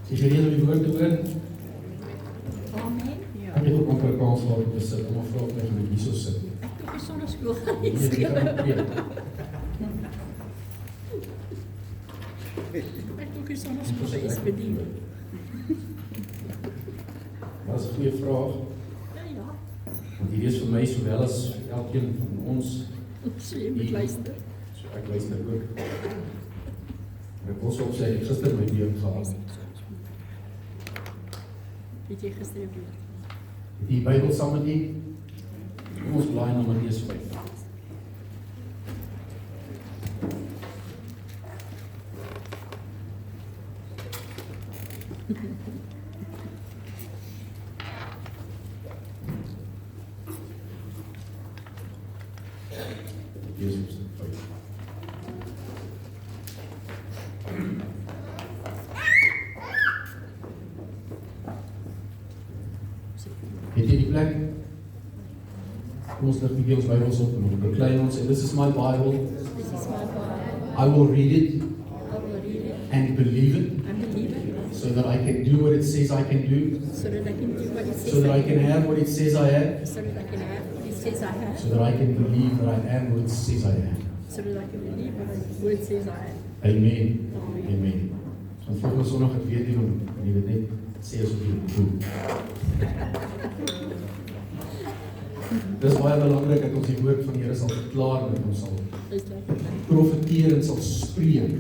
Is jy rede om die woord te hoor? Amen. Ek het ook amper 'n kans gehad om te sit, om 'n vrou op my gemeente hierso sit. Ek het ook 'n sonnaskool Nee, gewees. dit gaan nie preek. Ek het ook 'n sonnaskool gewees bedien. Dat is 'n goeie vraag, Ja. want hierdie is vir my sowel as vir elkeen van ons. So jy moet luister. So ek luister ook. En ek wil so opsê, ek het gister my beurt gehad. Het jy gister jou beurt? Die Bybel saam met u. Kom ons blaai na Matteus 5. Matteus 5. Het jy die plek? Kom ons lig die ons Bybels op en ons beklein ons en this is my Bible. This is my Bible. I will read it I will read it and believe it and believe it so that I can do what it says I can do, so that I can do what it says so that I can can have what it says I have, so that I can have what it says I have, so that I can believe that I am what it says I am. so that I can believe what the word says I am. Amen. Amen. Amen. Want volgende Sondag het weer doen en jy dit net sê asof jy dit doen. Dis baie belangrik dat ons die woord van die Here sal verklaar en ons sal Dis lekker. profeteer en sal spreek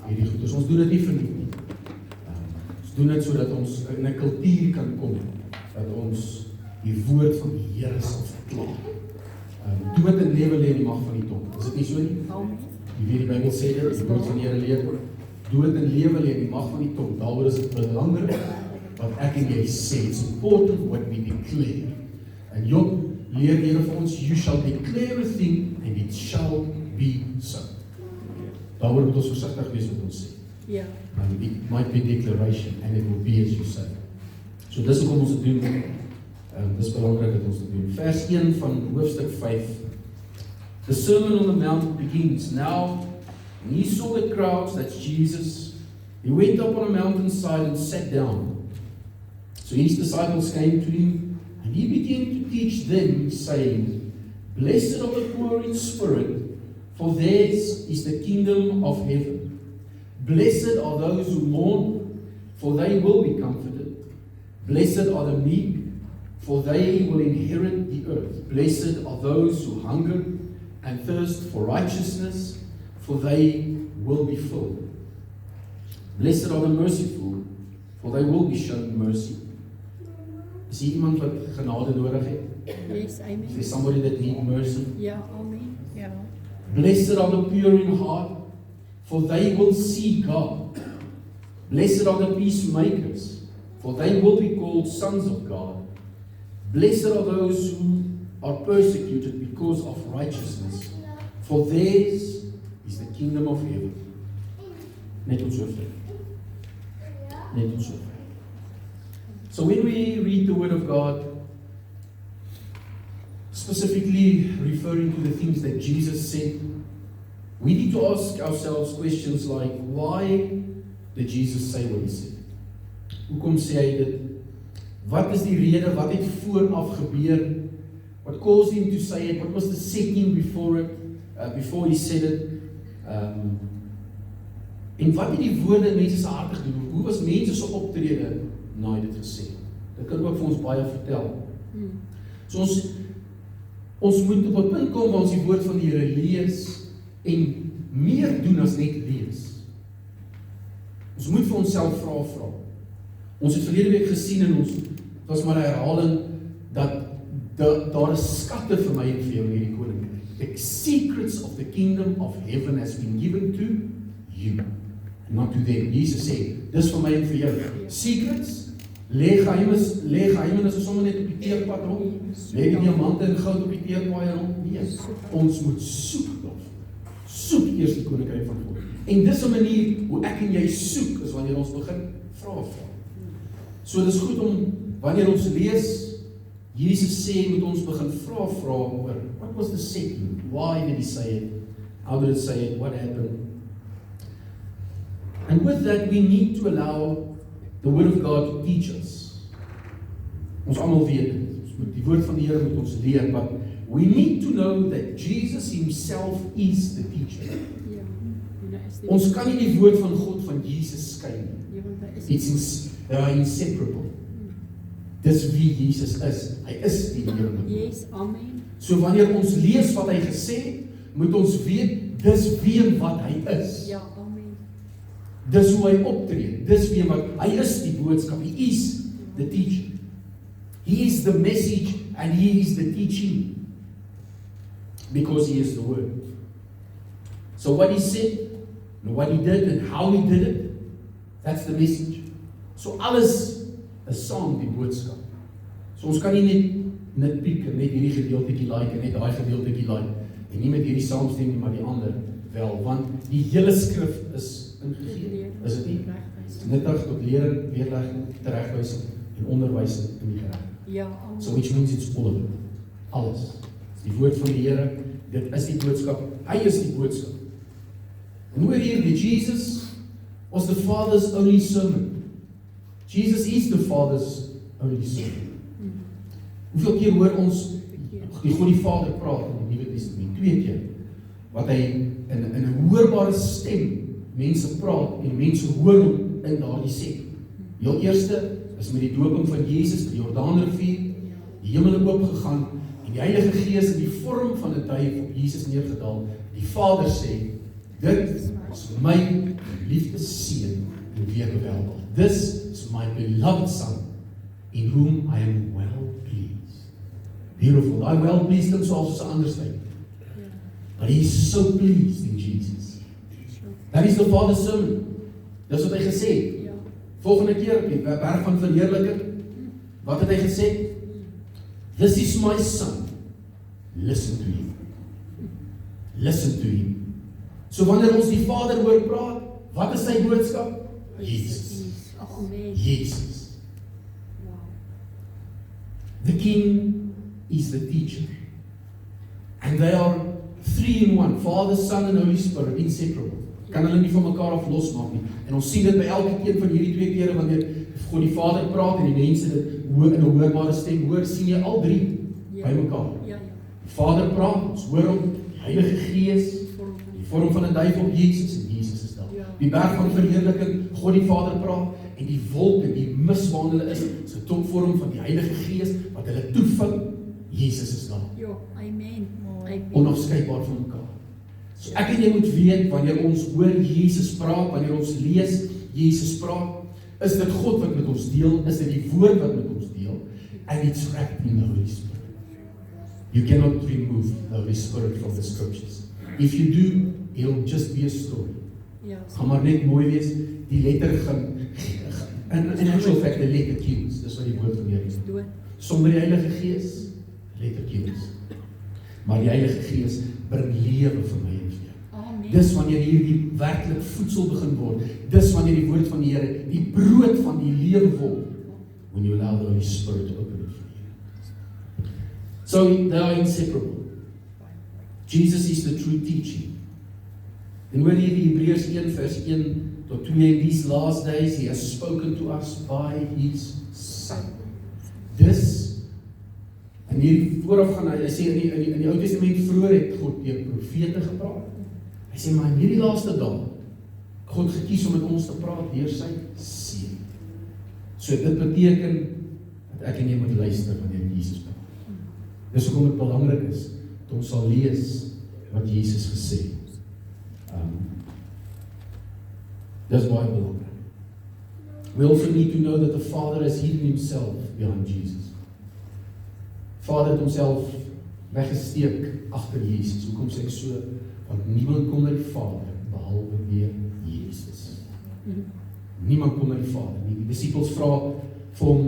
hierdie goed. Dus ons doen dit nie verniet nie. Ons doen dit sodat ons in 'n kultuur kan kom dat ons die woord van die Here sal verklaar. Dood en lewe lê in die mag van die tong. Is dit nie so nie? Amen. Jy weet die Bybel sê dit, die woord van die Here leer. Dood en lewe lê in die mag van die tong. Daaroor is dit belangrik wat ek en jy sê. It's important what we declare. En Job leer die Here vir ons, you shall declare a thing and it shall be so. Daaroor moet ons versigtig wees wat ons sê. Ja. It might be declaration and it will be as you say. So dis hoekom ons dit doen. Dis belangrik dat ons dit doen. Vers 1 van hoofstuk 5. The Sermon on the Mount begins. Now, when he saw the crowds, that's Jesus, he went up on a mountainside and sat down. So his disciples came to him, and he began to teach them, saying, Blessed are the poor in spirit, for theirs is the kingdom of heaven. Blessed are those who mourn, for they will be comforted. Blessed are the meek, for they will inherit the earth. Blessed are those who hunger and thirst for righteousness, for they will be filled. Blessed are the merciful, for they will be shown mercy. Is hier iemand wat genade nodig het? Yes, amen. Is there somebody that needs mercy? Ja, amen. Ja. Blessed are the pure in heart, for they will see God. Blessed are the peacemakers, for they will be called sons of God. Blessed are those who are persecuted because of righteousness, for theirs is the kingdom of heaven. Net tot sover. Net tot sover. So when we read the word of God, specifically referring to the things that Jesus said, we need to ask ourselves questions like, why did Jesus say what he said? Hoekom sê hy dit? Wat is die rede? Wat het vooraf gebeur? What caused him to say it? What was the setting before it? Before he said it? En wat het die woorde in mense se harte gedoen? Hoe was mense se optrede na hy dit gesê? Dit kan ook vir ons baie vertel. So ons moet op 'n punt kom waar ons die woord van die Here lees en meer doen as net lees. Ons moet vir onsself vra. Ons het verlede week gesien en ons was maar 'n herhaling dat daar is skatte vir my en vir jou in hierdie koninkryk. The secrets of the kingdom of heaven has been given to you, not to them. Jesus sê, dis vir my en vir jou. Secrets, lê geheimenis is sommer net op die teerpad rond. Lê die diamante en goud op die teerpaaie rond. Nee, ons moet soek daarvoor. Soek eers die koninkryk van God. En dis 'n manier hoe ek en jy soek, is wanneer ons begin vra. So dis goed om, wanneer ons lees, Jesus sê, moet ons begin vra oor, what was the setting? Why did he say it? How did it say it? What happened? And with that, we need to allow the Word of God to teach us. Ons almal weet dit. Ons moet die woord van die Here moet ons leer, but we need to know that Jesus himself is the teacher. Ja, en hy is die Ons kan nie die woord van God van Jesus skei nie. Ja, want hy is They are inseparable. Dis wie Jesus is. Hy is die lewende woord. Yes, amen. So wanneer ons lees wat hy gesê het, moet ons weet dis wie en wat hy is. Ja, amen. Dis hoe hy optree. Dis wie en wat hy is, die boodskap. He is the teacher. He is the message and he is the teaching. Because he is the word. So what he said, and what he did and how he did it, that's the message. So alles is saam die boodskap. So ons kan nie net piek en net hierdie gedeeltetjie like en net daai gedeeltetjie like en nie met hierdie saamstem nie, maar die ander wel, want die hele skrif is ingegee. Is dit nie? Nuttig tot lering, weerlegging, teregwysing en onderwysing in die reg. Ja, amen. So which means it's all of it. Alles. Die woord van die Here, dit is die boodskap. Hy is die boodskap. En hoor hier, die Jesus was the Father's only sermon. Jesus is the Father's only sermon. Hoeveel keer hoor ons die God die Vader praat in die Nuwe Testament? 2 keer. Wat hy in 'n hoorbare stem mense praat en mense hoor hom in daardie setting. Die eerste is met die doping van Jesus by die Jordaanrivier, die hemele oop gegaan en die Heilige Gees in die vorm van 'n duif op Jesus neergedaal. Die Vader sê, dit is my geliefde seun en weergeweldig. This is my beloved Son, in whom I am well pleased. Beautiful. I well pleased him soms is 'n understatement. But he is so pleased in Jesus. That is the Father's sermon. Dis wat hy gesê het. Ja. Volgende keer op die berg van verheerliking, wat het hy gesê? This is my Son. Listen to him. Listen to him. So wanneer ons die Vader hoor praat, wat is sy boodskap? Jesus. Amen. Jesus. Wow. The King is the teacher. And they are 3 in 1. Father, Son and Holy Spirit, inseparable. Kan hulle nie van mekaar af losmaak nie. En ons sien dit by elke een van hierdie 2 kere wanneer God die Vader praat en die mense dit hoor in 'n hoorbare stem hoor, sien jy al 3 by mekaar. Ja, ja. Die Vader praat, ons hoor hom, die Heilige Gees, die vorm van 'n duif op Jesus en Jesus is daar. Ja. Die berg van verheerliking, God die Vader praat en die wolke, die mis waarin hulle is 'n topvorm van die Heilige Gees wat hulle toevang. Jesus is daar. Ja, amen. Amen. Onafskeidbaar van mekaar. So ek en jy moet weet, wanneer ons hoor Jesus praat, wanneer ons lees Jesus praat, is dit God wat met ons deel, is dit die woord wat met ons deel, and it's wrapped in the Holy Spirit. You cannot remove the Holy Spirit from the scriptures. If you do, it'll just be a story. Ja. Gaan maar net mooi wees, die letter gaan, in actual fact, the letter kills, dis wat die woord van die Here is. Dood. Sonder die Heilige Gees, letter kills. Maar die Heilige Gees bring lewe vir my en vir jou. Amen. Dis wanneer hierdie werklik voedsel begin word. Dis wanneer die woord van die Here, die brood van die lewe word. When you allow the Holy Spirit to open it for you. So they are inseparable. Jesus is the true teaching. En hoor hier die Hebreërs 1 vers 1 tot 2, in these last days he has spoken to us by his Son. Dis en hier vooraf gaan hy sê in die Ou Testament vroeër het God deur profete gepraat. Hy sê maar in hierdie laaste dae God gekies om met ons te praat deur sy Seun. So dit beteken dat ek en jy moet luister wanneer Jesus praat. Dis hoekom dit belangrik is dat ons sal lees wat Jesus gesê het. Dis baie belangrik. We also need to know that the Father has hidden himself behind Jesus. Vader het homself weggesteek agter Jesus. Hoekom sê ek so? Want niemand kom na die Vader behalwe deur Jesus. Niemand kom na die Vader nie. Die disippels vra vir hom,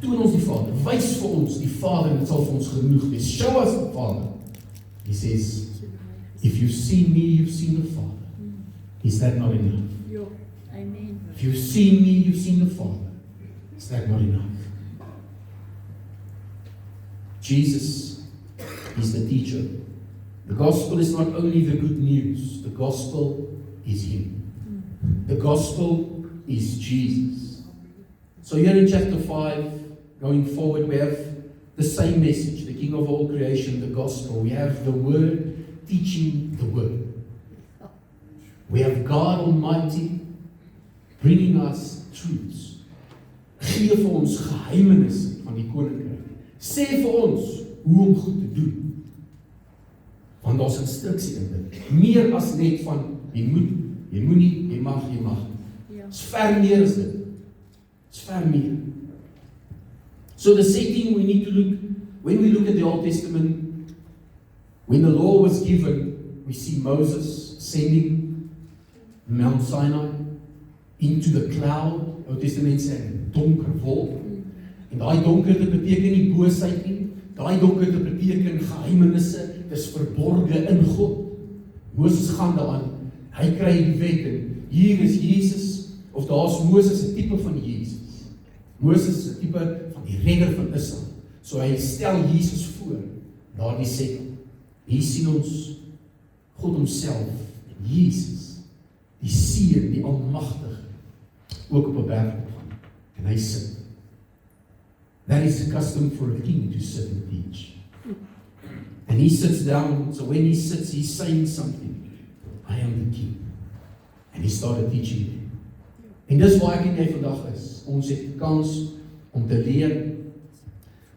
toon ons die Vader, wys vir ons die Vader en dit sal vir ons genoeg wees. Show us the Father. He says, if you've seen me, you've seen the Father. Is that not enough? Ja, amen. If you've seen me, you've seen the Father. Is that not enough? Jesus is the teacher. The gospel is not only the good news, the gospel is Him. The gospel is Jesus. So here in chapter 5, going forward, we have the same message, the King of all creation, the gospel. We have the Word teaching the Word. We have God Almighty bringing us truths. Gee vir ons geheimenisse van die koninkryk. Sê vir ons hoe om goed te doen. Want daar's instruksie in dit. Meer as net van jy moet, jy moenie, jy mag, jy mag. It's ver meer as dit. It's ver meer. So the setting we need to look, when we look at the Old Testament, when the law was given, we see Moses sending Mount Sinai into the cloud. Ou Testament sê 'n donker wolk. En daai donkerte beteken nie boosheid nie. Daai donkerte beteken geheimenisse, dis verborge in God. Moses gaan daaraan. Hy kry die wet en hier is Jesus, of daar's Moses 'n tipe van Jesus. Moses is 'n tipe van die redder van Israel. So hy stel Jesus voor, daardie setting. Hier sien ons God homself, Jesus, die Seun, die Almagtige, ook op 'n berg opgaan. En hy sit. That is the custom for a king to sit and teach. And he sits down, so when he sits, he's saying something. I am the king. And he started teaching them. En dis waar ek en jy vandag is. Ons het kans om te leer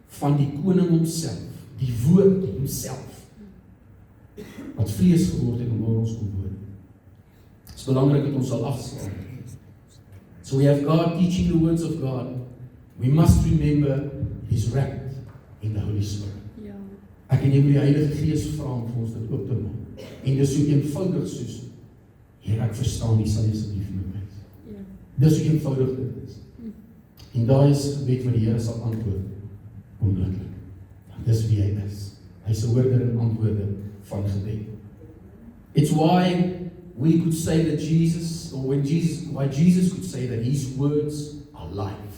van die koning homself, die woord homself, wat vlees geword het en oor ons kom woon. Het is belangrik dat ons sal afslaan. So we have God teaching the words of God. We must remember He's wrapped in the Holy Spirit. Ek en jy moet die Heilige Gees vra om vir ons dit oop te maak. En dis so eenvoudig soos, Heer, ek verstaan nie, sal jy asseblief met my wees. Dis so eenvoudig dit is. En daai is gebed wat die Here sal antwoord, onmiddellik. Want dis wie hy is. Hy is 'n hoorder en antwoorder van gebed. It's why we could say that Jesus, or why Jesus could say that His words are life.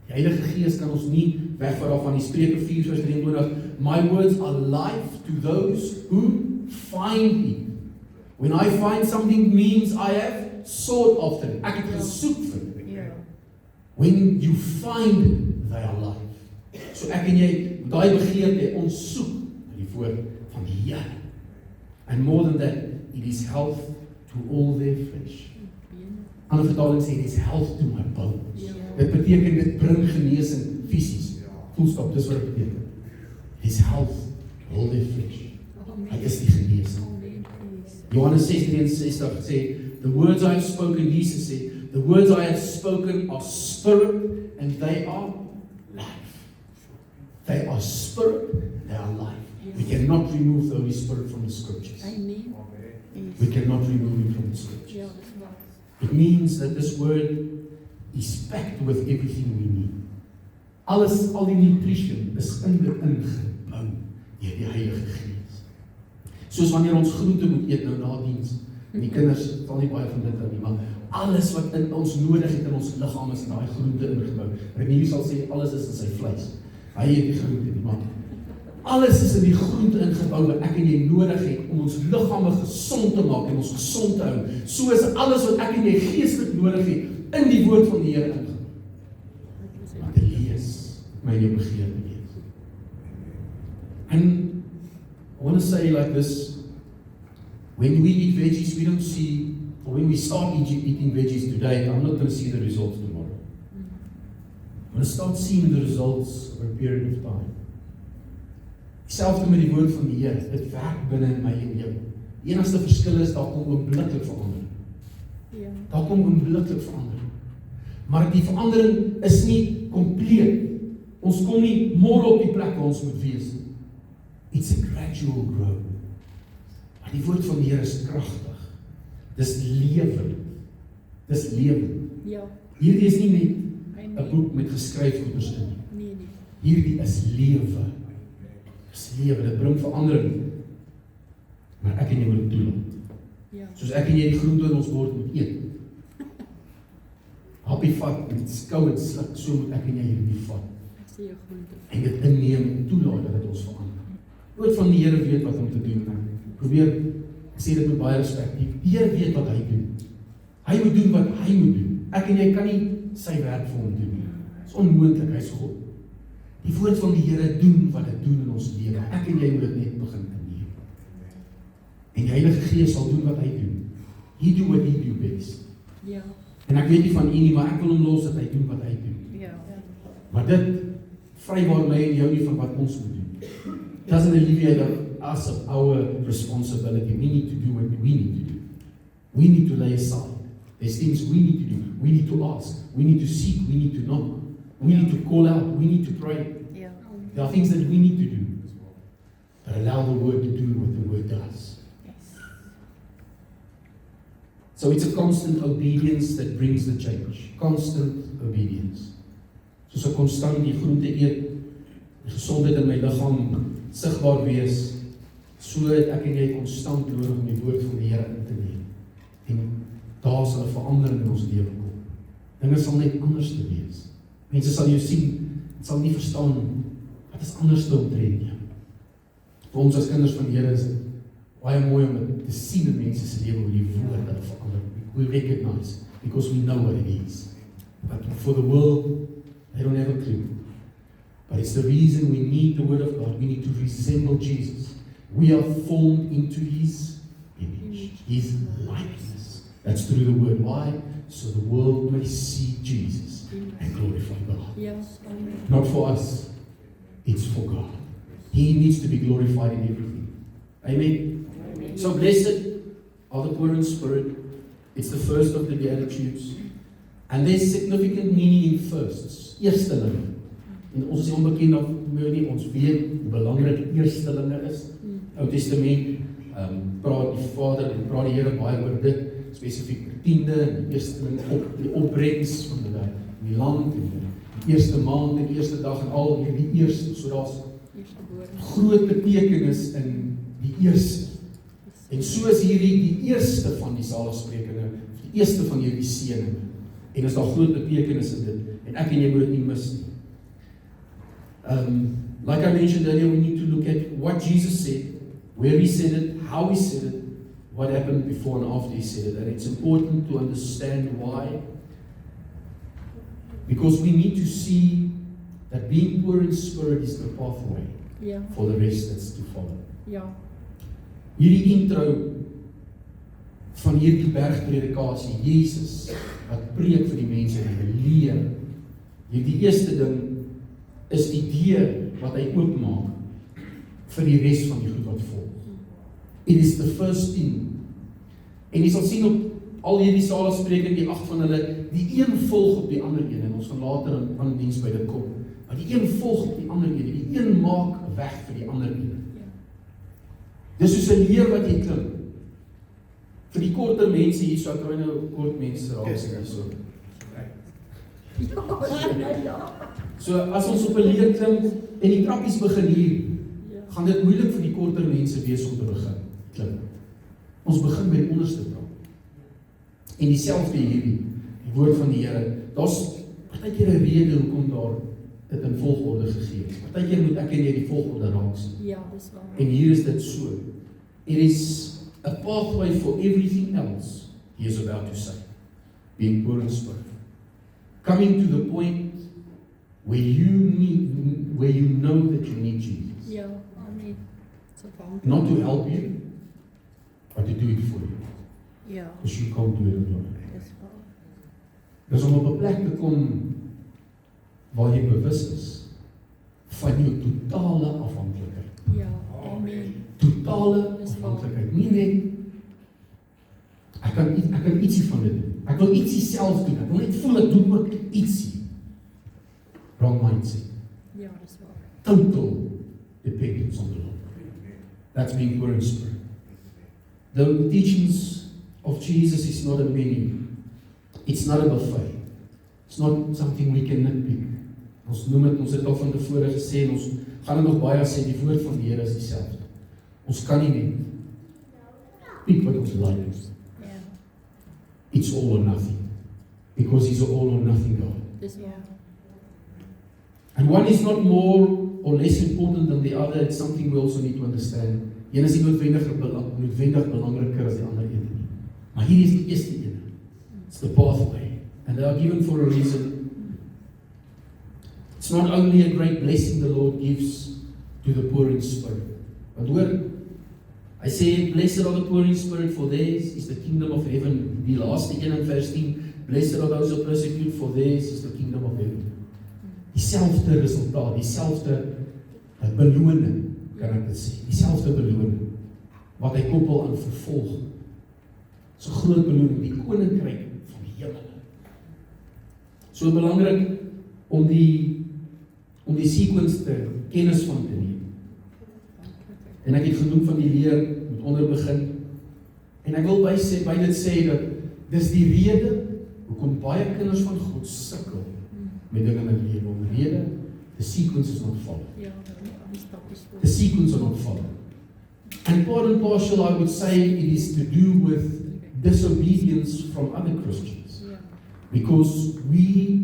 Die Heilige Gees kan ons nie wegvat van die Spreuke 4:23. My words are life to those who find Him. When I find something means I have sought after it. Ek het gesoek vir dit. When you find it, they are life. So ek en jy, daai begeerte, ons soek na die woord van die Here. And more than that, it is health to all their flesh. Ander vertaling sê, it is health to my bones. Dit beteken, dit bring genesing fisies. Voelstap, dis wat dit beteken. It is health to all their flesh. Hy is die genesing. Johannes 6:63 sê, the words I have spoken, Jesus sê, the words I have spoken are spirit and they are life. They are spirit, they are life. We cannot remove the Holy Spirit from the Scriptures. Amen. We cannot remove Him from the Scriptures. It means that this word is packed with everything we need. Al die nutrition is in dit ingebou deur die Heilige Gees. Soos wanneer ons groente moet eet nou na diens, en die kinders val nie baie van dit aan nie, maar alles wat in ons nodig het in ons liggaam is in daai groente ingebou. Renier sal sê alles is in sy vleis. Hy eet die groente nie, maar alles is in die groente ingebou wat ek en jy nodig het om ons liggame gesond te maak en ons gesond te hou. So is alles wat ek en jy geestelik nodig het in die woord van die Here ingebou. Maar te lees, my jou begeerte lees. And I want to say like this, when we eat veggies, we don't see, or when we start eating veggies today, I'm not going to see the results tomorrow. I'm going to start seeing the results over a period of time. Selfs met die woord van die Here, dit werk binne in my en jou. Die enigste verskil is, daar kom oombliklik verandering. Daar kom oombliklik verandering. Maar die verandering is nie compleet. Ons kom nie môre op die plek waar ons moet wees nie. It's a gradual growth. Maar die woord van die Here is kragtig. Dis lewend. Dis lewend. Hierdie is nie net 'n boek met geskryfgoeders in nie. Hierdie is lewe. Dis lewe, dit bring verandering. Maar ek en jy moet dit toelaat. Soos ek en jy die groente in ons bord moet eet. Happie vat, en skou en sluk, so moet ek en jy hierdie vat. Sê jou groente. en dit inneem en toelaat dat dit ons verander. Woord van die Here weet wat om te doen. Ek probeer, ek sê dit met baie respek, die Here weet wat hy doen. Hy moet doen wat hy moet doen. Ek en jy kan nie sy werk vir hom doen nie. Dit is onmoontlik, hy is God. Die woord van die Here doen wat dit doen in ons lewe. Ek en jy moet dit net begin inneem. En die Heilige Gees sal doen wat hy doen. He do what he do best. Ja. En ek weet nie van u nie, maar ek wil hom los dat hy doen wat hy doen. Ja. Maar dit vrywaar my en jou nie van wat ons moet doen. Doesn't alleviate us of our responsibility. We need to do what we need to do. We need to lay aside. There's things we need to do. We need to ask. We need to seek. We need to knock. We need to call out. We need to pray. Ja. There are things that we need to do. But allow the Word to do what the Word does. Yes. So it's a constant obedience that brings the change. Constant obedience. Soos ek konstant die groente eet, die gesondheid in my liggaam sigbaar wees, so het ek en jy konstant nodig om die woord van die Here in te neem. En daar sal 'n verandering in ons lewe kom. Dinge sal net anders te wees. Mense sal jou sien, sal nie verstaan wat is anders te omtrent nie. Vir ons as kinders van die Here is dit baie mooi om dit te sien in mense se lewe hoe die woord hulle verander. We recognize because we know what it is. But for the world, they don't have a clue. But it's the reason we need the Word of God. We need to resemble Jesus. We are formed into His image, His likeness. That's through the Word. Why? So the world may see Jesus and glorify God. Yes. Amen. Not for us, it's for God. He needs to be glorified in everything. Amen? Amen. So blessed are the poor in spirit. It's the first of the Beatitudes. And there's significant meaning in firsts. Eerstelinge. En ons is onbekend of nie, ons weet hoe belangrik eerstelinge is. Ou Testament praat die Vader en praat die Here baie oor dit, spesifiek oor tiende en die eersteling op die opbrengs van die land en die eerste maand en die eerste dag en al hierdie eerste, so daar's groot betekenis in die eerste. En so is hierdie die eerste van die saligsprekinge, die eerste van hierdie seëninge. En is daar groot betekenis in dit en ek en jy moet dit nie mis nie. Like I mentioned earlier, we need to look at what Jesus said, where He said it, how He said it, what happened before and after He said it. And it's important to understand why. Because we need to see that being poor in spirit is the pathway for the rest that's to follow. Ja. Hierdie intro van hierdie bergpredikasie, Jesus wat preek vir die mense en leer. Hierdie eerste ding is die deur wat hy oopmaak vir die res van die goed wat volg. It is the first thing. En jy sal sien op al hierdie saligsprekinge, die 8 van hulle, die een volg op die ander een, en ons gaan later aan diens by dit kom. Maar die een volg op die ander een, die een maak weg vir die ander een. Dis soos 'n leer wat jy klim. Vir die korter mense hier, so ek kry nou kort mense raak sê so. So as ons op 'n leer klim en die trappies begin hier, gaan dit moeilik vir die korter mense wees om te begin klim. Ons begin by die onderste trap. En dieselfde hierdie, die woord van die Here, daar's partykeer 'n rede hoekom daar dit in volgorde gegee is. Partykeer moet ek en jy die volgorde raak sien. Ja, dis waar. En hier is dit so. It is a pathway for everything else he is about to say. Being poor in spirit. Coming to the point where you know that you need Jesus. Ja, amen. So Not to help you, but to do it for you. Ja, Because you can't do it alone. dis waar. Dis om op 'n plek te kom waar jy bewus is van jou totale afhanklikheid. Ja, amen. Totale afhanklikheid. Nie net ek kan ietsie van dit doen. Ek wil ietsie self doen. Ek wil net voel ek doen ook ietsie. Wrong mindset. Ja, dis waar. Total dependence on the Lord. That's being poor in spirit. The teachings of Jesus is not a menu. It's not a buffet. It's not something we can nitpick. Ons noem dit, ons het al van tevore gesê, en ons gaan dit nog baie sê, die woord van die Here is dieselfde. Ons kan nie net pick wat ons like. Ja, It's all or nothing. Because He's an all or nothing God. dis waar. And one is not more or less important than the other. It's something we also need to understand. Een is nie noodwendig belangriker as die ander een nie. Maar hier is die eerste een. It's the pathway. And they are given for a reason. It's not only a great blessing the Lord gives to the poor in spirit. But hoor, hy sê, blessed are the poor in spirit, for theirs is the kingdom of heaven. Die laaste een in vers 10, blessed are those who persecute, for theirs is the kingdom of heaven. Dieselfde resultaat, dieselfde beloning, kan ek dit sê. Dieselfde beloning, wat hy koppel aan vervolg. So groot beloning, die koninkryk van die hemel. So belangrik om die sequence te kennis van te neem. En ek het genoem van die leer moet onder begin. En ek wil by dit sê dat dis die rede hoekom baie kinders van God sukkel met dinge in die lewe. Om rede, the sequence is not followed. Ja, die stappies voor. The sequence are not followed. And part and parcel, I would say, it is to do with disobedience from other Christians. Ja. Because we,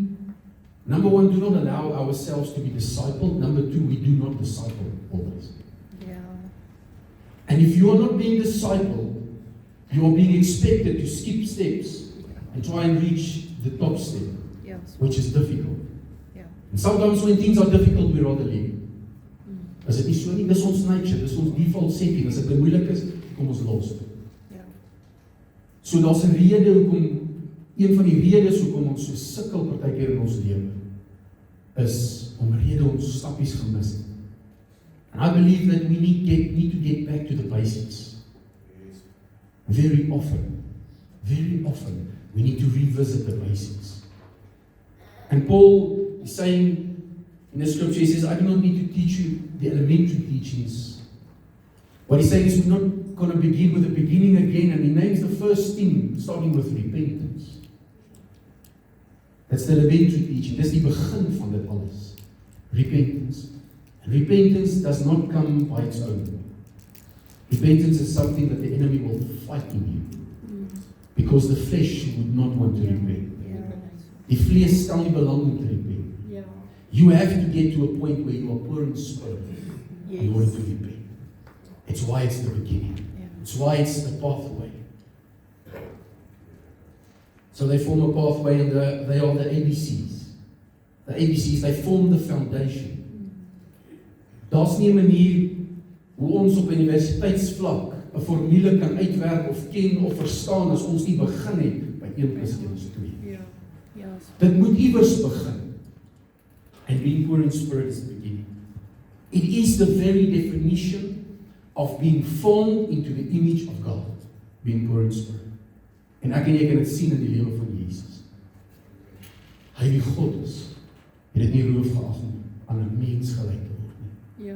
number one, do not allow ourselves to be discipled. Number two, we do not disciple others. Ja. And if you are not being discipled, you are being expected to skip steps and try and reach the top step, Ja. which is difficult. Ja. And sometimes when things are difficult, we rather leave. As dit nie so nie, dis ons nature, dis ons default setting. As dit moeilik is, kom ons los. Ja. So daar's 'n rede hoekom, een van die redes hoekom ons so sukkel partykeer in ons lewe, is omrede ons stappies gemis het. And I believe that we need to get back to the basics. Very often, we need to revisit the basics. And Paul is saying in the scripture, he says, I do not need to teach you the elementary teachings. What he's saying is we're not going to begin with the beginning again, and he names the first thing, starting with repentance. That's the elementary teaching. Dis die begin van dit alles. Repentance. And repentance does not come by its own. Repentance is something that the enemy will fight in you. Because the flesh would not want to repent. Die vlees stel nie belang om te repent. Ja. You have to get to a point where you are poor in spirit in order Yes. to repent. It's why it's the beginning. Ja. It's why it's the pathway. So they form a pathway, and they are the ABCs. The ABCs, they form the foundation. Daar's nie 'n manier hoe ons op universiteitsvlak 'n formule kan uitwerk of ken of verstaan as ons nie begin het by 1 + 1 is 2. Ja. Ja. Dit moet iewers begin. And being poor in spirit is the beginning. It is the very definition of being formed into the image of God. Being poor in spirit. En ek en jy kan dit sien in die lewe van Jesus. Hy wie God is, het dit nie roof geag om aan 'n mens gelyk te word nie. Ja.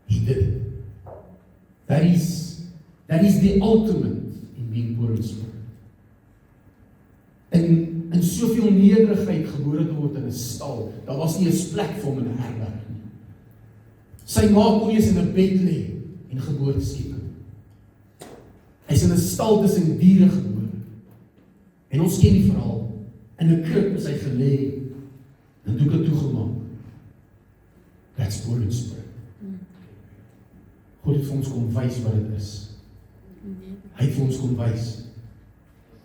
He did it. That is the ultimate in being poor in spirit. In soveel nederigheid gebore te word in 'n stal. Daar was nie 'n plek vir hom in 'n herberg nie. Sy ma kon nie eens in 'n bed lê en geboorte skiep. Hy's in 'n stal tussen diere gebore. En ons ken die verhaal. In 'n krib is hy gelê en doeke toegemaak. That's poor in spirit. God het vir ons kom wys wat dit is. Hy het vir ons kom wys.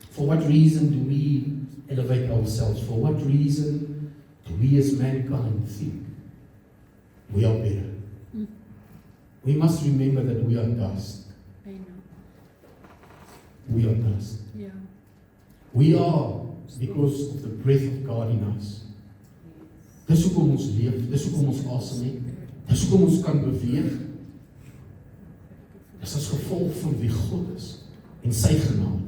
For what reason do we elevate ourselves? For what reason do we as mankind think we are better? We must remember that we are dust. I know. We are dust. Ja. We are because of the breath of God in us. Dis hoekom ons leef, dis hoekom ons asem het, dis hoekom ons kan beweeg. Dis as gevolg van wie God is en sy genade.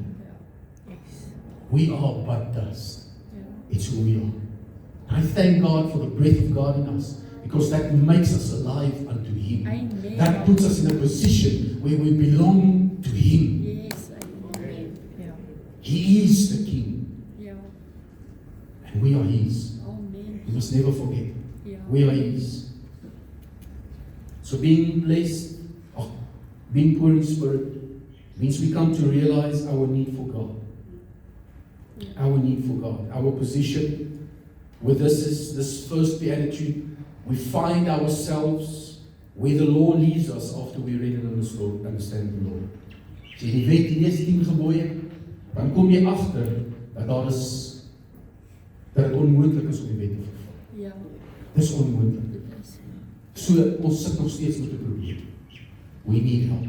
Yes. We are but dust. Ja. It's who we are. And I thank God for the breath of God in us, because that makes us alive unto Him. Amen. That puts us in a position where we belong to Him. Yes, amen. Ja. He is the King, Ja. and we are His. Amen. We must never forget. Ja. We are His. So being blessed, being poor in spirit, means we come to realize our need for God. Our need for God, our position with this first beatitude, we find ourselves where the law leaves us after we read and understand the law. As jy die wet lees, 10 gebooie, dan kom jy agter dat dit onmoontlik is om die wet te vervul. Ja. Dis onmoontlik. Dit is. So, ons sit nog steeds met 'n probleem. We need help.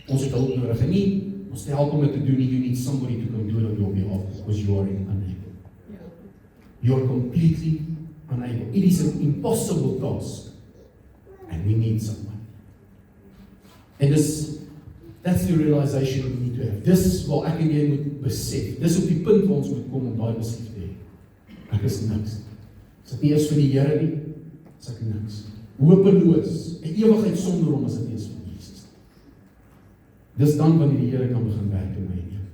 Ons het hulp nodig. En nie, ons te help om dit te doen, you need somebody to come do it on your behalf, because you are unable. Ja. You are completely unable. It is an impossible task. And we need someone. And that's the realization we need to have. Dis waar ek en jy moet besef. Dis op die punt waar ons moet kom om daai besef te hê. Ek is niks. As dit nie is vir die Here nie, is ek niks. Hopeloos, 'n ewigheid sonder hom as dit nie is vir Jesus. Dis dan wanneer die Here kan begin werk in my en jou.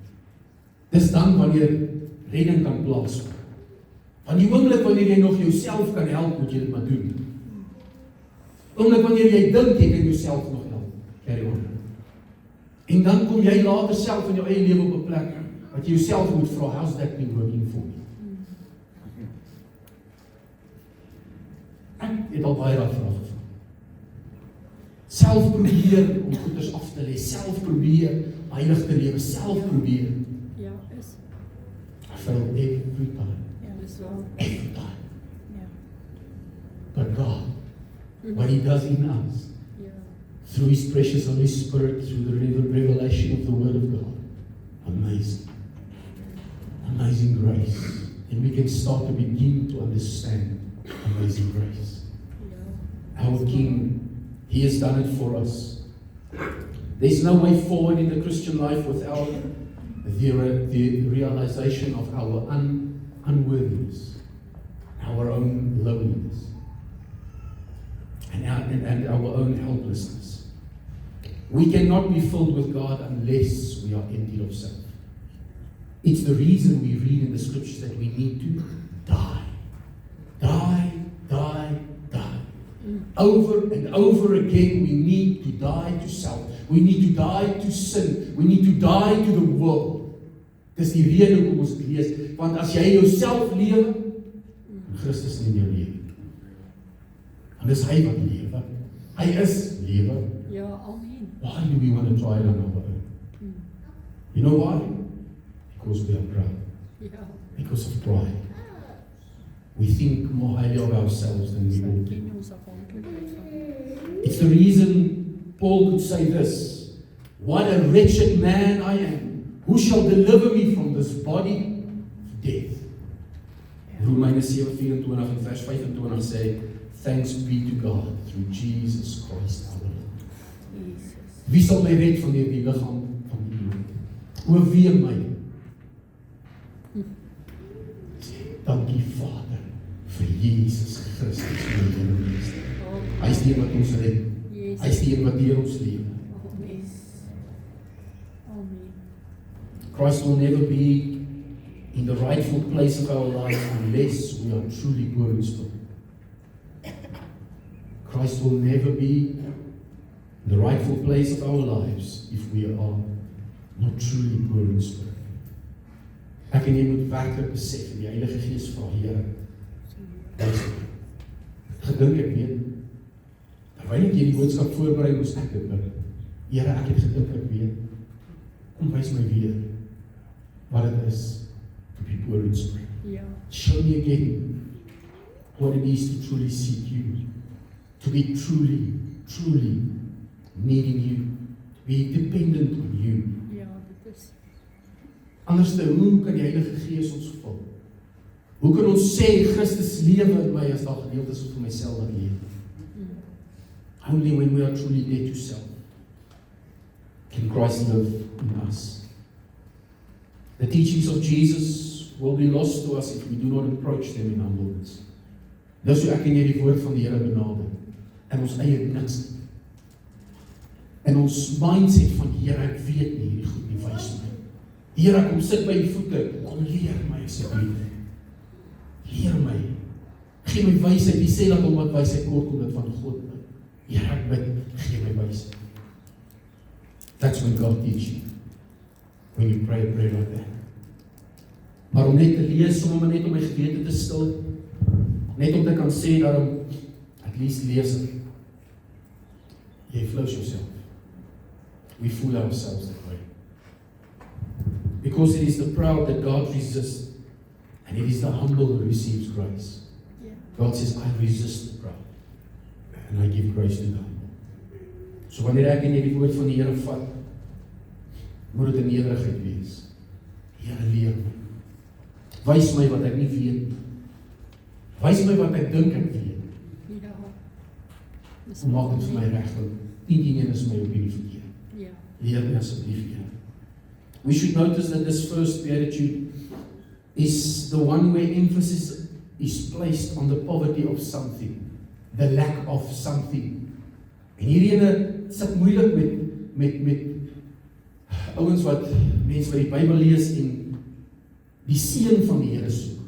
Dis dan wanneer redding kan plaasvind. Van die oomblik wanneer jy nog jouself kan help, moet jy dit maar doen. Oomblik wanneer jy dink jy kan jouself nog help, carry on. En dan kom jy later self in jou eie lewe op 'n plek wat jy jouself moet vra, how's that been working for me? Ek het al baie daai vrae gevra. Self probeer om goeders af te lê, self probeer heilig te lewe, self probeer. Ja, is. I fail every time. Ja, dis wel. Every time. Ja. But God, what He does in us, Ja. through His precious Holy Spirit, through the revelation of the Word of God, amazing. Amazing grace. And we can start to begin to understand amazing grace. Ja. Our King, He has done it for us. There's no way forward in the Christian life without the realization of our unworthiness, our own lowliness, and our own helplessness. We cannot be filled with God unless we are emptied of self. It's the reason we read in the scriptures that we need to die. Die, die, die. Over and over again, we need to die to self. We need to die to sin. We need to die to the world. Dis die rede hoekom ons dit lees. Want as jy jouself lewe, Christus nie in jou lewe. En dis hy wat lewe. Hy is lewe. Ja, amen. Why do we want to try it on our own? You know why? Because we are proud. Ja. Because of pride. We think more highly of ourselves than we ought to. Ken ons afhanklikheid van. It's the reason Paul could say this: what a wretched man I am. Who shall deliver me from this body of death? Romeine 7:24 en vers 25 sê, thanks be to God through Jesus Christ our Lord. Jesus. Wie sal my red van die liggaam van die dood? O wee my. Dankie Vader vir Jesus Christus my Here en Meester. Hy is die een wat ons red. Hy is die een wat deur ons lewe. Amen. Amen. Christ will never be in the rightful place of our life unless we are truly poor in spirit. Christ will never be in the rightful place of our lives if we are not truly poor in spirit. Ek en jy moet werklik besef en die Heilige Gees vra, Here, wys my. Gedink ek weet, terwyl ek hierdie boodskap voorberei, moes ek dit bid. Here, ek het gedink ek weet, kom wys my weer wat het is to be poor in spirit. Ja. Show me again what it is to truly seek you, to be truly, truly needing you, to be dependent on you. Ja, dit is. Anders hoe kan die Heilige Gees ons vul? Hoe kan ons sê Christus lewe in my as daar gedeeltes vir myself wat lewe? Only when we are truly dead to self can Christ live in us. The teachings of Jesus will be lost to us if we do not approach them in humbleness. Dis hoe ek en jy die woord van die Here benader. En ons eie niks. En ons mindset van Here, ek weet nie hierdie goed nie, wys my. Here, kom sit by die voete, kom leer my asseblief. Leer my. Gee my wysheid. Wie sê dat omdat wysheid kort kom dit van God? Here, ek bid, gee my wysheid. That's when God teaches you. When you pray a prayer like that. Maar om net te lees, sommer net om my gewete te stil, net om te kan sê, daarom, at least lees ek. Jy flows yourself. We fool ourselves that way. Because it is the proud that God resists, and it is the humble who receives grace. Ja. God says, I resist the proud, and I give grace to the humble. So wanneer ek en jy die woord van die Here vat, moet dit in nederigheid wees. Here, leer my. Wys my wat ek nie weet nie. Wys my wat ek dink ek weet. Ja. Dis Maak dit vir my reg, want 10 is my opinie verkeerd. Ja. Leer my asseblief, Here. We should notice that this first beatitude is the one where emphasis is placed on the poverty of something, the lack of something. En hierdie ene sit moeilik met ouens wat mense wat die Bybel lees en die seën van die Here soek.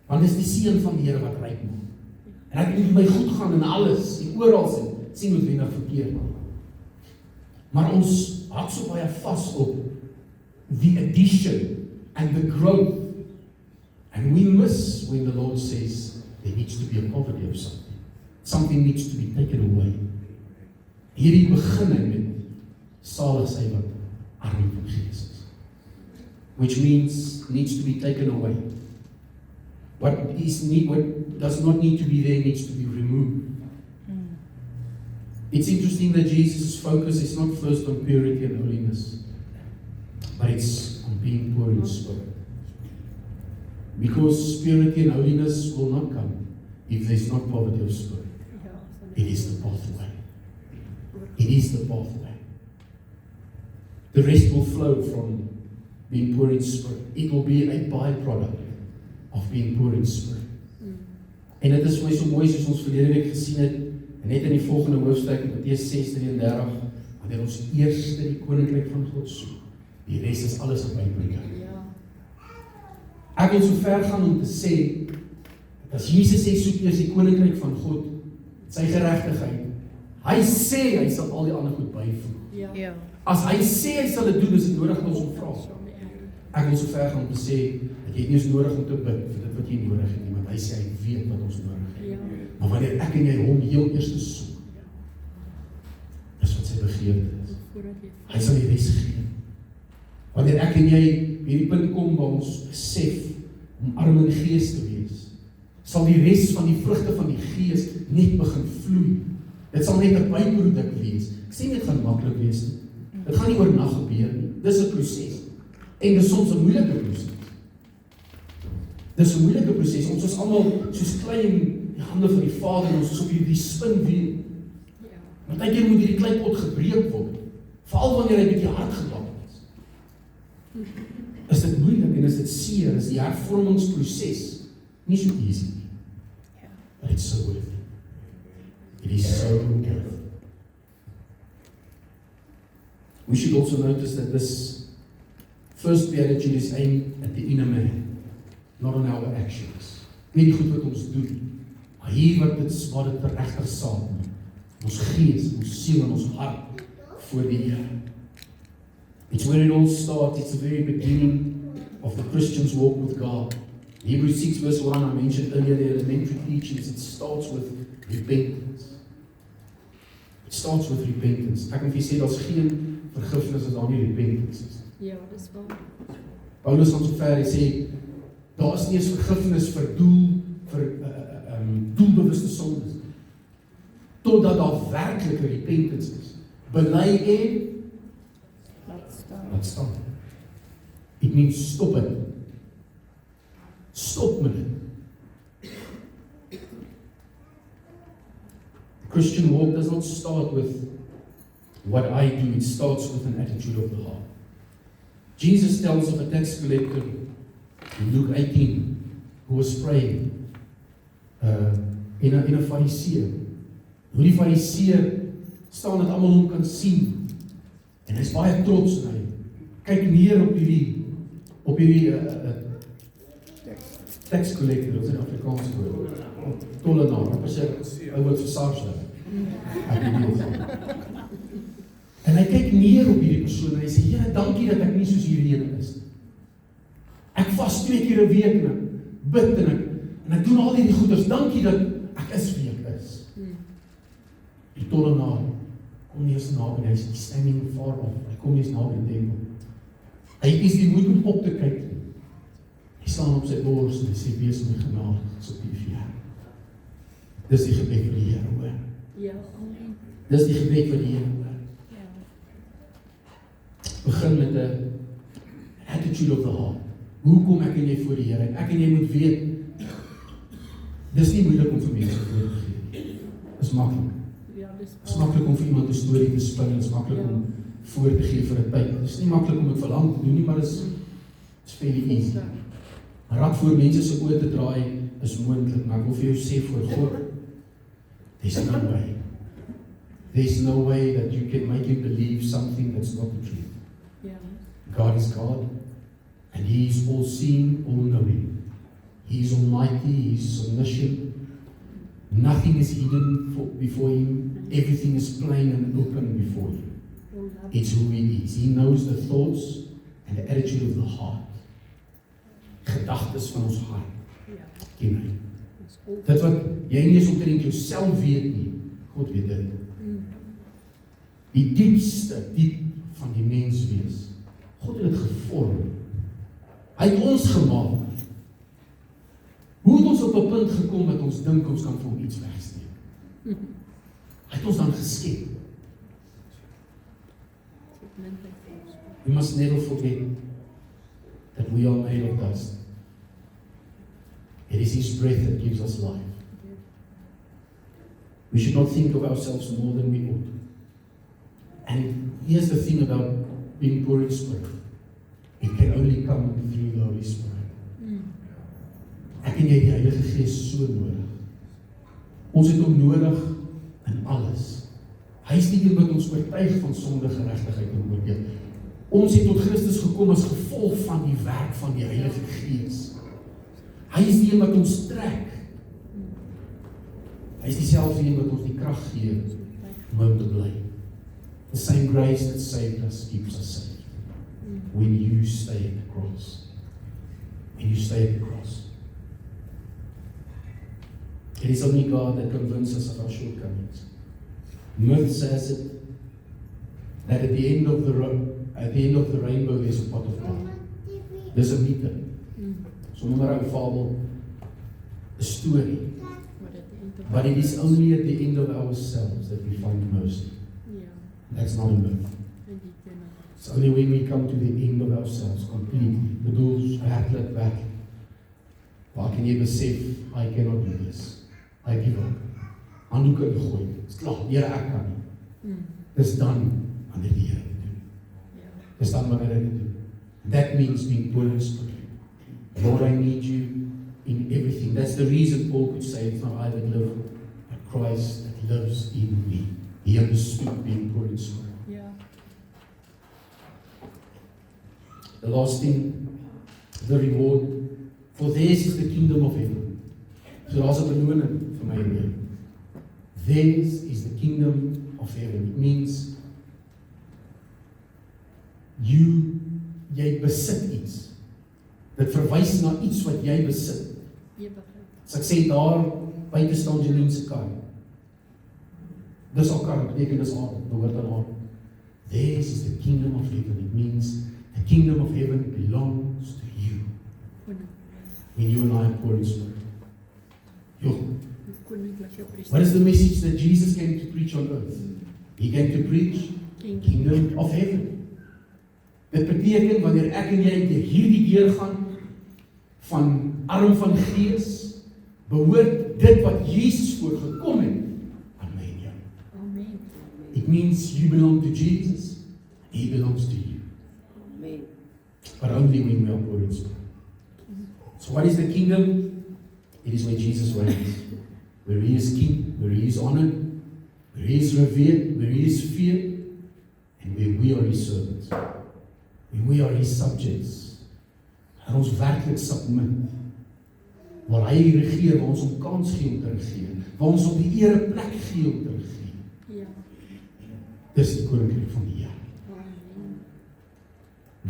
Want dis die seën van die Here wat ryk maak. En ek moet my goed gaan in alles en oral sien noodwendig verkeerd. Maar ons hak so baie vas op the addition and the growth. And we miss when the Lord says there needs to be a poverty of something. Something needs to be taken away. Hierdie begin met salig sy wat arm van gees is. Which means needs to be taken away. What does not need to be there needs to be removed. It's interesting that Jesus' focus is not first on purity and holiness, but it's on being poor in spirit. Because purity and holiness will not come if there's not poverty of spirit. It is the pathway. It is the pathway. The rest will flow from being poor in spirit. It will be a byproduct of being poor in spirit. En dit is vir my so mooi soos ons verlede week gesien het, en net in die volgende hoofstuk in Matteus 6:33, wanneer ons eerste die koninkryk van God soek, die res is alles 'n byproduct. Ek wil so ver gaan om te sê, dat as Jesus sê soek eers die koninkryk van God, sy geregtigheid, hy sê hy sal al die ander goed byvoeg. Ja. As hy sê hy sal dit doen, is dit nodig dat ons hom vra. Ek wil so ver gaan om te sê, dat jy nie eens nodig om te bid vir dit wat jy nodig het nie, want hy sê hy weet wat ons nodig het. Ja. Maar wanneer ek en jy hom heel eers soek, dis wat sy begeerte is. Hy sal die res gee. Wanneer ek en jy hierdie punt kom waar ons besef om arm in gees te wees, sal die res van die vrugte van die gees net begin vloei. Dit sal net 'n byproduk wees. Ek sê nie dit gaan maklik wees nie. Dit gaan nie oornag gebeur nie. Dis 'n proses. En dis soms 'n moeilike proses. Dis 'n moeilike proses. Ons is almal soos klein in die hande van die Vader en ons is op hierdie spinwiel. Partykeer moet hierdie kleipot gebreek word. Veral wanneer hy bietjie hard geklap is. Is dit moeilik en is dit seer, is die hervormingsproses nie so easy nie. But it's so worth it. It is so worth it. We should also notice that this first beatitude is aimed at the inner man, not on our actions. Nie die goed wat ons doen, maar hier wat dit regtig saam maak. Ons gees, ons siel en ons hart voor die Here. It's where it all starts. It's the very beginning of the Christian's walk with God. Hebrews 6 verse 1, I mentioned earlier, the elementary teachings, it starts with repentance. It starts with repentance. Ek kan vir sê, daar's geen vergifnis as daar nie repentance is. Ja, dis waar. Paulus gaan so ver, hy sê, daar is nie eens vergifnis vir doelbewuste sondes, totdat daar werklike repentance is. Bely en laat staan. It means stop it. Stop met dit. The Christian walk does not start with what I do, it starts with an attitude of the heart. Jesus tells of a tax collector in Luke 18 who was praying in 'n fariseer. Hoe die fariseer staan dat almal hom kan sien en hy is baie trots en hy kyk neer op hierdie tax collector, wat is in Afrikaans woord? Tollenaar, wat is hy woord vir SARS daar? En hy kyk neer op hierdie persoon en hy sê, Here, dankie dat ek nie soos hierdie ene is. Ek vas 2 keer 'n week en ek bid en ek doen al die goeders. Dankie dat ek is wie ek is. Die tollenaar kom nie eens naby, hy is standing far off. Hy kom nie eens naby die tempel. Hy is die moed om op te kyk. Hy staan op sy bors en hy sê, wees my genadig asseblief, Here. Dis die gebed vir die Here, hoor. Ja, amen. Dis die gebed vir die Here, hoor. Ja. Begin met 'n attitude of the heart. Hoe kom ek en jy voor die Here? En ek en jy moet weet, dis nie moeilik om vir mense voor te gee. Dis maklik. Ja, dis Dis maklik om vir iemand 'n storie te spin, dis maklik om voor te gee vir 'n tyd. Dis nie maklik om dit vir lank te doen nie, maar dis fairly easy. Rad voor mense se oë te draai is moontlik, maar ek wil vir jou sê voor God, there's no way. There's no way that you can make him believe something that's not the truth. Ja. God is God, and He is all-seeing, all-knowing. He is almighty, He is omniscient. Nothing is hidden before Him. Everything is plain and open before Him. It's who He is. He knows the thoughts and the attitude of the heart. Gedagtes van ons hart. Ja. Ken hy. Dit wat jy nie eens omtrent jouself weet nie, God weet dit. Die diepste, diep van die menswees. God het dit gevorm. Hy het ons gemaak. Hoe het ons op 'n punt gekom dat ons dink ons kan vir hom iets wegsteek? Hy het ons dan geskep. We must never forget that we are made of dust. It is His breath that gives us life. We should not think of ourselves more than we ought. And here's the thing about being poor in spirit. It can only come through the Holy Spirit. Ek en jy die Heilige Gees so nodig. Ons het hom nodig in alles. Hy is die een wat ons oortuig van sonde, geregtigheid en oordeel. Ons het tot Christus gekom as gevolg van die werk van die Heilige Gees. Hy is die een wat ons trek. Hy is dieselfde een wat ons die krag gee om hom te bly. The same grace that saved us keeps us safe. When you stay at the cross. When you stay at the cross. It is only God that convinces us of our shortcomings. Myth says it that at the end of the rainbow there's a pot of gold. There's a meter. So no matter a fable, a story. But it is only at the end of ourselves that we find mercy. That's not a myth. It's only when we come to the end of ourselves completely. Bedoel, werklik weg. Waar kan jy besef, I cannot do this. I give up. Handdoek ingegooi. Dis klaar, Here, ek kan nie. Dis dan wanneer die Here dit doen. Dis dan wanneer hy dit doen. That means being poor in spirit. Lord, I need you in everything. That's the reason Paul could say, it's not I that live, but Christ that lives in me. He understood being poor in spirit. The last thing, the reward. For theirs is the kingdom of heaven. So daar's 'n beloning vir my en jou. Theirs is the kingdom of heaven. It means jy besit iets. Dit verwys na iets wat jy besit. As ek sê daar buite staan Janine se kar. Dis al kar, beteken dis al, behoort aan haar. Theirs is the kingdom of heaven. It means the kingdom of heaven belongs to you. When you and I are poor in spirit. What is the message that Jesus came to preach on earth? He came to preach kingdom of heaven. Dit beteken wanneer ek en jy deur hierdie deur gaan van arm van gees, behoort dit wat Jesus voorgekom het aan my en jou. Amen. It means you belong to Jesus, and He belongs to you. Amen. But only when we are poor in spirit. So what is the kingdom? It is where Jesus reigns, where He is king, where He is honored, where He is revered, where He is feared, and where we are His servants, where we are His subjects. En ons werklik submit, waar hy regeer, waar ons om kans gee om te regeer, waar ons op die ereplek gee om te regeer. Dis die koninkryk van die Here.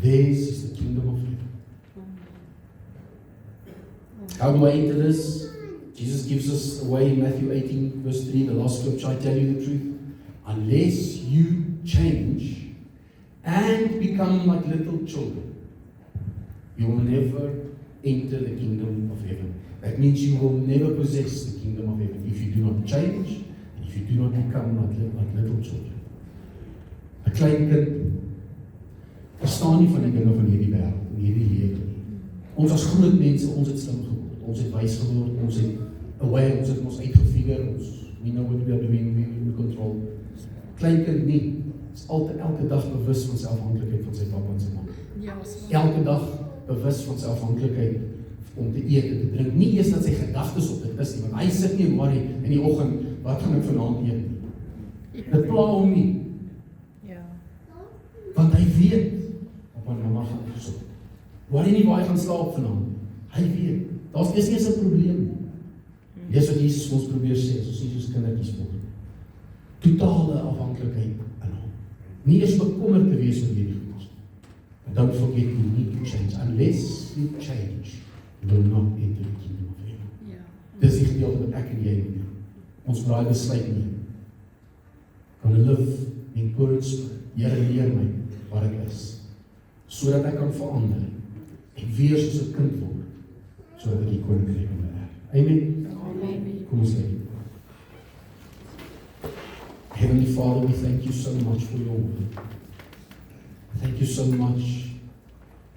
This is the kingdom of heaven. How do I enter this? Jesus gives us a way in Matthew 18, verse 3, the last scripture, I tell you the truth. Unless you change and become like little children, you will never enter the kingdom of heaven. That means you will never possess the kingdom of heaven if you do not change and if you do not become like little children. 'n Klein kind verstaan nie van die dinge van hierdie wêreld, en hierdie lewe nie. Ons as groot mense, ons het slim geword, ons het wys geword, ons het aware, ons het ons uitgefigure, we know what we are doing, we control. Klein kind nie, is altyd elke dag bewus van sy afhanklikheid van sy papa en sy mamma. Ja, Elke dag bewus van sy afhanklikheid om te eet en te drink. Nie eers dat sy gedagtes op dit is nie, want hy sit nie en worry in die oggend, wat gaan ek vanaand eet nie. Dit pla hom nie, ja, want hy weet, op my mamma gaan gesond. Worry nie waar hy gaan slaap vanaand. Hy weet, daar is nie eens 'n probleem nie. Dis wat Jesus vir ons probeer sê, as ons Jesus kindertjies word. Totale afhanklikheid in hom. Nie eens bekommerd te wees oor hierdie goed. But don't forget, you need to change. Unless you change, you will not enter the kingdom of heaven. ja. Dis die gedeelte wat ek en jy moet doen. Ons braai besluit neem. Kan live in poor in spirit. Here, leer my wat ek is, sodat ek kan verander en weer soos 'n kind word, sodat ek die koninkryk kan beerf. Amen. Amen. Kom ons lê. Heavenly Father, we thank you so much for your word. Thank you so much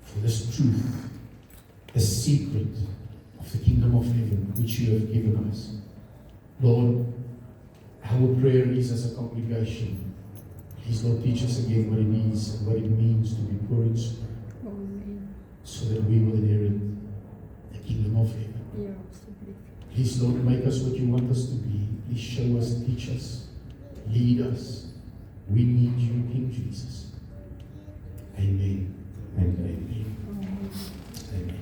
for this truth, this secret of the kingdom of heaven, which you have given us. Lord, our prayer is as a congregation, please, Lord, teach us again what it is and what it means to be poor in spirit, Amen. so that we will inherit the kingdom of heaven. Ja, alsjeblieft. Please, Lord, make us what you want us to be. Please show us, teach us, lead us. We need you, King Jesus. Amen and amen. Amen. Amen.